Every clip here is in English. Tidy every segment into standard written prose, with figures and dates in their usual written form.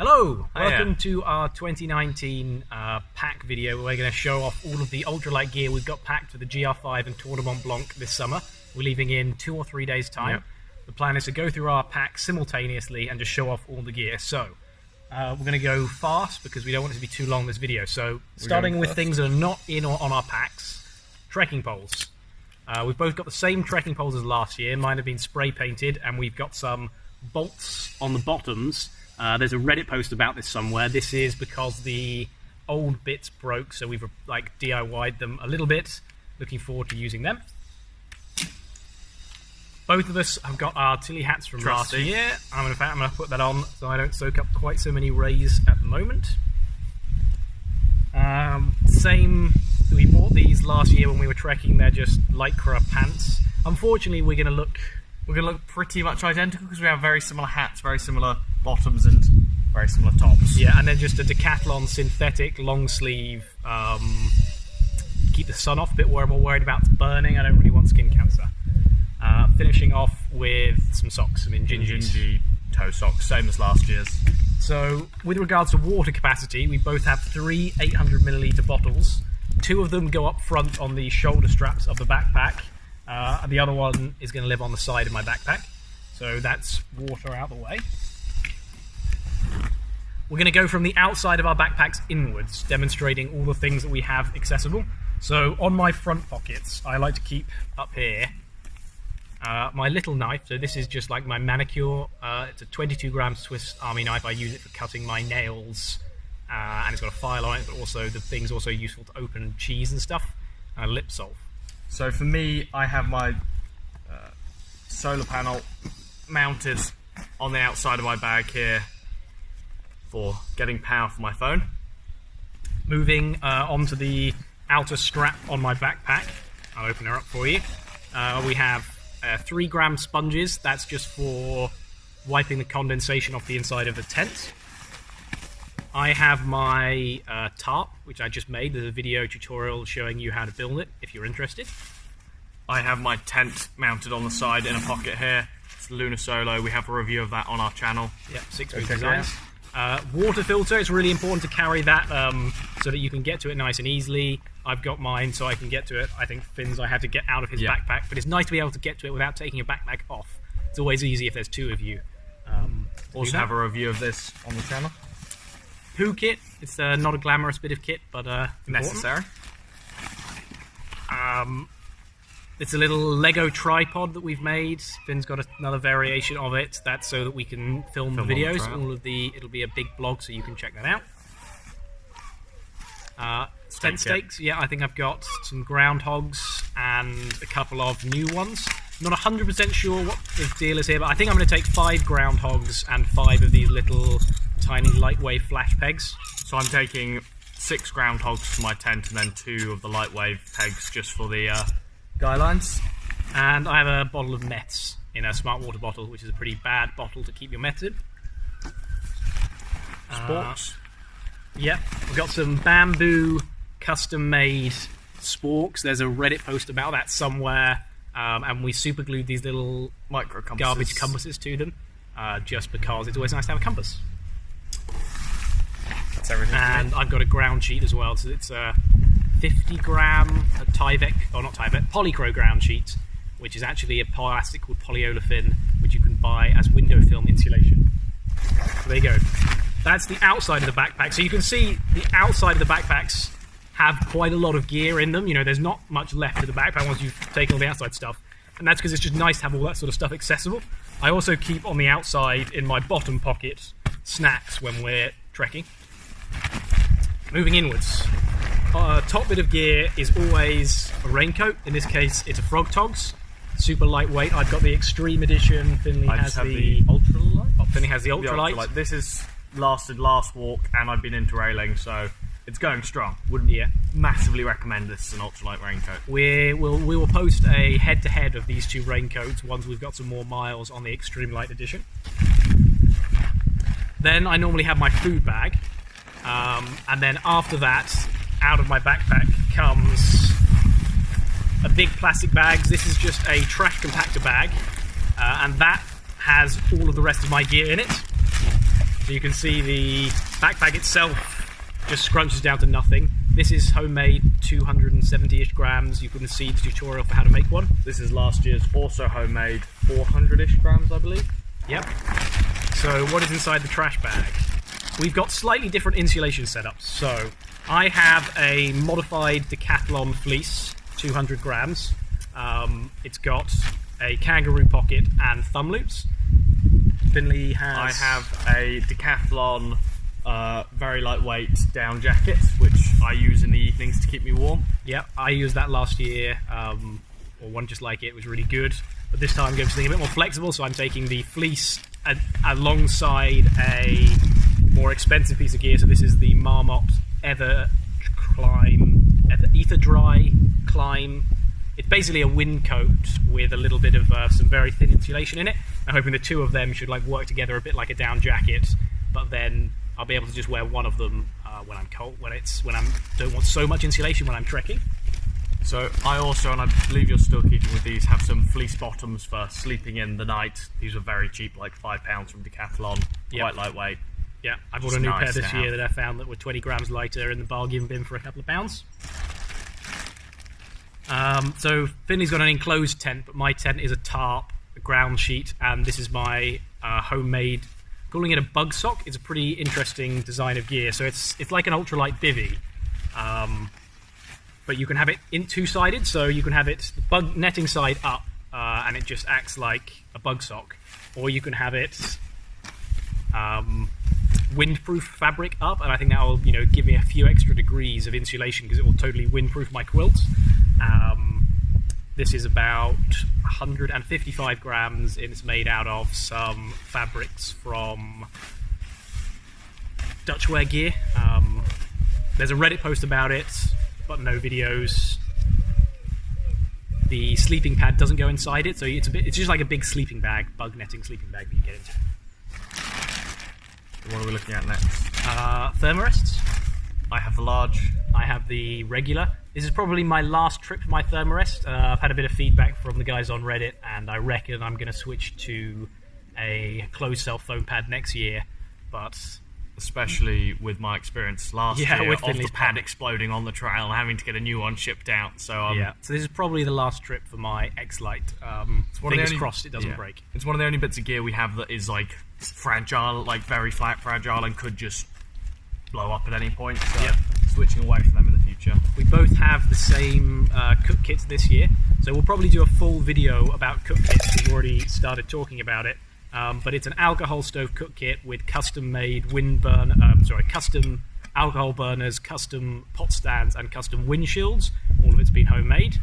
Hello! Welcome to our 2019 pack video. We're going to show off all of the ultralight gear we've got packed for the GR5 and Tour de Mont Blanc this summer. We're leaving in 2 or 3 days' time. Yep. The plan is to go through our pack simultaneously and just show off all the gear. So, we're going to go fast because we don't want it to be too long, this video. So, starting with things that are not in or on our packs, trekking poles. We've both got the same trekking poles as last year. Mine have been spray painted, and we've got some bolts on the bottoms. There's a Reddit post about this somewhere. This is because the old bits broke, so we've like DIY'd them a little bit. Looking forward to using them. Both of us have got our Tilly hats from last year. In fact, I'm going to put that on so I don't soak up quite so many rays at the moment. We bought these last year when we were trekking. They're just Lycra pants. Unfortunately, we're going to look pretty much identical because we have very similar hats, very similar bottoms, and very similar tops. Yeah, and then just a Decathlon synthetic long sleeve. Keep the sun off a bit. Where I'm more worried about burning. I don't really want skin cancer. Finishing off with some socks, some Injinji toe socks, same as last year's. So, with regards to water capacity, we both have 3 800ml bottles. 2 of them go up front on the shoulder straps of the backpack. And the other one is going to live on the side of my backpack. So that's water out the way. We're going to go from the outside of our backpacks inwards, demonstrating all the things that we have accessible. So on my front pockets, I like to keep up here my little knife. So this is just like my manicure. It's a 22 grams Swiss Army knife. I use it for cutting my nails. And it's got a file on it, but also the thing's also useful to open cheese and stuff. Lip salve. So for me, I have my solar panel mounted on the outside of my bag here for getting power for my phone. Moving onto the outer strap on my backpack. I'll open her up for you. We have 3 gram sponges. That's just for wiping the condensation off the inside of the tent. I have my tarp, which I just made. There's a video tutorial showing you how to build it, if you're interested. I have my tent mounted on the side in a pocket here. It's Lunar Solo. We have a review of that on our channel. Yep, 6-week designs. Water filter, it's really important to carry that so that you can get to it nice and easily. I've got mine so I can get to it. I think Finn's I had to get out of his backpack, but it's nice to be able to get to it without taking your backpack off. It's always easy if there's 2 of you. Also have a review of this on the channel. Poo kit. It's not a glamorous bit of kit, but necessary. It's a little Lego tripod that we've made. Finn's got another variation of it. That's so that we can film the videos. It'll be a big blog, so you can check that out. Tent stakes. Yeah, I think I've got some groundhogs and a couple of new ones. Not 100% sure what the deal is here, but I think I'm going to take 5 groundhogs and 5 of these little tiny lightwave flash pegs. So I'm taking 6 groundhogs for my tent and then 2 of the lightwave pegs just for the guidelines. And I have a bottle of Mets in a smart water bottle, which is a pretty bad bottle to keep your Mets in. Sporks. Yep, we've got some bamboo custom-made sporks. There's a Reddit post about that somewhere. And we super glued these little micro garbage compasses to them, just because it's always nice to have a compass. That's everything. And I've got a ground sheet as well, so it's a 50 gram Polycro ground sheet, which is actually a plastic called polyolefin, which you can buy as window film insulation. So there you go. That's the outside of the backpack. So you can see the outside of the backpacks have quite a lot of gear in them. You know, there's not much left of the backpack once you've taken all the outside stuff. And that's because it's just nice to have all that sort of stuff accessible. I also keep on the outside, in my bottom pocket, snacks when we're trekking. Moving inwards. Top bit of gear is always a raincoat. In this case, it's a Frog Togs. Super lightweight. I've got the Extreme Edition. Finley has the Ultralight. Oh, Finley has the Ultralight. This is lasted last walk, and I've been into railing, so it's going strong. Wouldn't massively recommend this as an ultralight raincoat. We will post a head-to-head of these 2 raincoats once we've got some more miles on the Extreme Light Edition. Then I normally have my food bag, and then after that, out of my backpack comes a big plastic bag. This is just a trash compactor bag, and that has all of the rest of my gear in it. So you can see the backpack itself just scrunches down to nothing. This is homemade, 270-ish grams. You can see the tutorial for how to make one. This is last year's, also homemade, 400-ish grams, I believe. Yep. So what is inside the trash bag? We've got slightly different insulation setups. So I have a modified Decathlon fleece, 200 grams. It's got a kangaroo pocket and thumb loops. Finley has... I have a Decathlon very lightweight down jacket, which I use in the evenings to keep me warm. Yeah, I used that last year, or one just like it was really good. But this time I'm going for something a bit more flexible, so I'm taking the fleece alongside a more expensive piece of gear. So this is the Marmot Ether Dry Climb. It's basically a wind coat with a little bit of some very thin insulation in it. I'm hoping the two of them should like work together a bit like a down jacket, but then I'll be able to just wear one of them when I'm cold, when I don't want so much insulation when I'm trekking. So I also, and I believe you're still keeping with these, have some fleece bottoms for sleeping in the night. These are very cheap, like £5 from Decathlon, quite lightweight. Yeah, I bought a new pair this year that I found that were 20 grams lighter in the bargain bin for a couple of pounds. So Finley's got an enclosed tent, but my tent is a tarp, a ground sheet, and this is my homemade, calling it a bug sock. It's a pretty interesting design of gear. So it's like an ultralight bivvy, but you can have it in two-sided. So you can have it the bug netting side up, and it just acts like a bug sock, or you can have it windproof fabric up, and I think that will give me a few extra degrees of insulation because it will totally windproof my quilt. This is about 155 grams, and it's made out of some fabrics from Dutchwear Gear. There's a Reddit post about it, but no videos. The sleeping pad doesn't go inside it, so it's just like a big sleeping bag, bug netting sleeping bag that you get into. What are we looking at next? Thermarests. I have the large. I have the regular. This is probably my last trip for my Thermarest. I've had a bit of feedback from the guys on Reddit, and I reckon I'm going to switch to a closed-cell foam pad next year. But especially with my experience last year with the pad exploding on the trail and having to get a new one shipped out. So so this is probably the last trip for my X-Lite. Fingers crossed it doesn't break. It's one of the only bits of gear we have that is like fragile, like very flat fragile, and could just blow up at any point. So switching away from them in the future. We both have the same cook kits this year, so we'll probably do a full video about cook kits. We've already started talking about it, but it's an alcohol stove cook kit with custom-made custom alcohol burners, custom pot stands, and custom windshields. All of it's been homemade.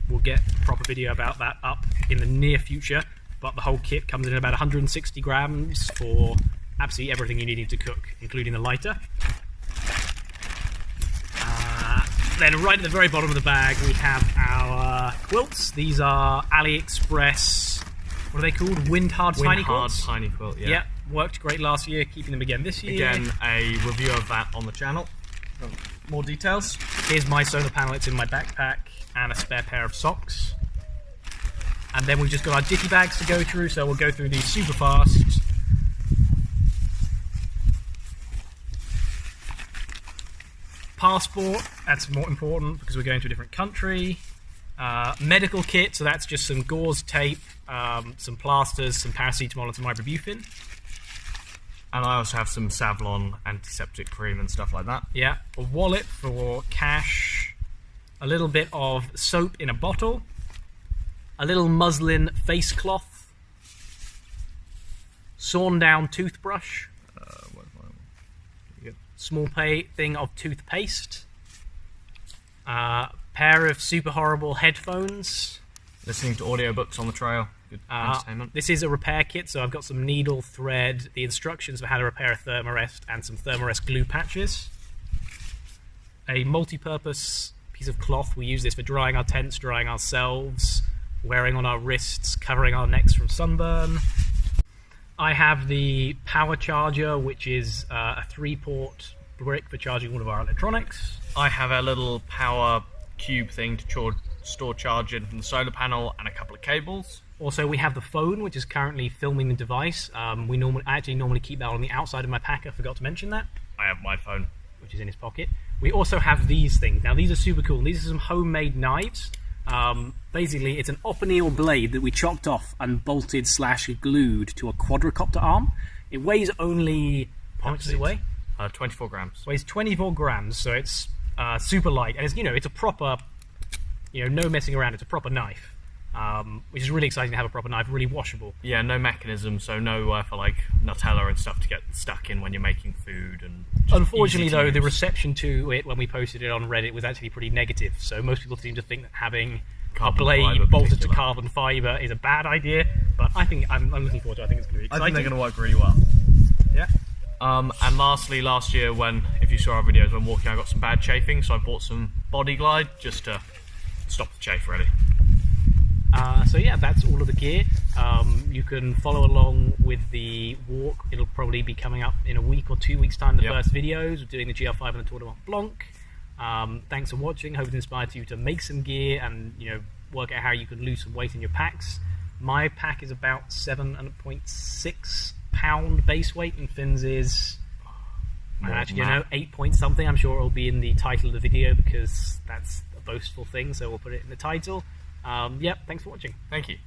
We'll get a proper video about that up in the near future, but the whole kit comes in about 160 grams for absolutely everything you need to cook, including the lighter. Then right at the very bottom of the bag we have our quilts. These are AliExpress, what are they called? Wind Hard Tiny Quilts? Tiny Quilt, yeah. Yeah, worked great last year, keeping them again this year. Again, a review of that on the channel. More details. Here's my solar panel, it's in my backpack, and a spare pair of socks. And then we've just got our dicky bags to go through, so we'll go through these super fast. Passport, that's more important because we're going to a different country. Medical kit, so that's just some gauze tape, some plasters, some paracetamol, and some ibuprofen. And I also have some Savlon antiseptic cream and stuff like that. Yeah, a wallet for cash, a little bit of soap in a bottle, a little muslin face cloth, sawn down toothbrush, small thing of toothpaste, pair of super horrible headphones. Listening to audiobooks on the trail. Good entertainment. This is a repair kit, so I've got some needle, thread, the instructions for how to repair a Thermarest, and some Thermarest glue patches. A multi-purpose piece of cloth. We use this for drying our tents, drying ourselves, wearing on our wrists, covering our necks from sunburn. I have the power charger, which is a 3-port brick for charging all of our electronics. I have a little power cube thing to store charge in from the solar panel and a couple of cables. Also, we have the phone, which is currently filming the device. I actually normally keep that on the outside of my pack. I forgot to mention that. I have my phone, which is in his pocket. We also have these things. Now, these are super cool. These are some homemade knives. Basically, it's an opiniel blade that we chopped off and bolted / glued to a quadricopter arm. It weighs only... How much does it weigh? 24 grams. Weighs 24 grams, so it's super light. And it's, it's a proper, no messing around. It's a proper knife, which is really exciting to have a proper knife, really washable. Yeah, no mechanism, so no for like Nutella and stuff to get stuck in when you're making food. And unfortunately, though, the reception to it when we posted it on Reddit was actually pretty negative. So most people seem to think that having a blade bolted to carbon fiber is a bad idea. But I think I'm looking forward to it. I think it's going to be exciting. I think they're going to work really well. Yeah. And lastly, last year, if you saw our videos when walking, I got some bad chafing, so I bought some Body Glide just to stop the chafe, really. So yeah, that's all of the gear. You can follow along with the walk. It'll probably be coming up in a week or 2 weeks' time, the first videos. We're doing the GR5 and the Tour de Mont Blanc. Thanks for watching. Hope it inspired you to make some gear and work out how you can lose some weight in your packs. My pack is about 7.6 pound base weight, and Finn's is 8 point something. I'm sure it'll be in the title of the video because that's a boastful thing, so we'll put it in the title. Yep, thanks for watching. Thank you.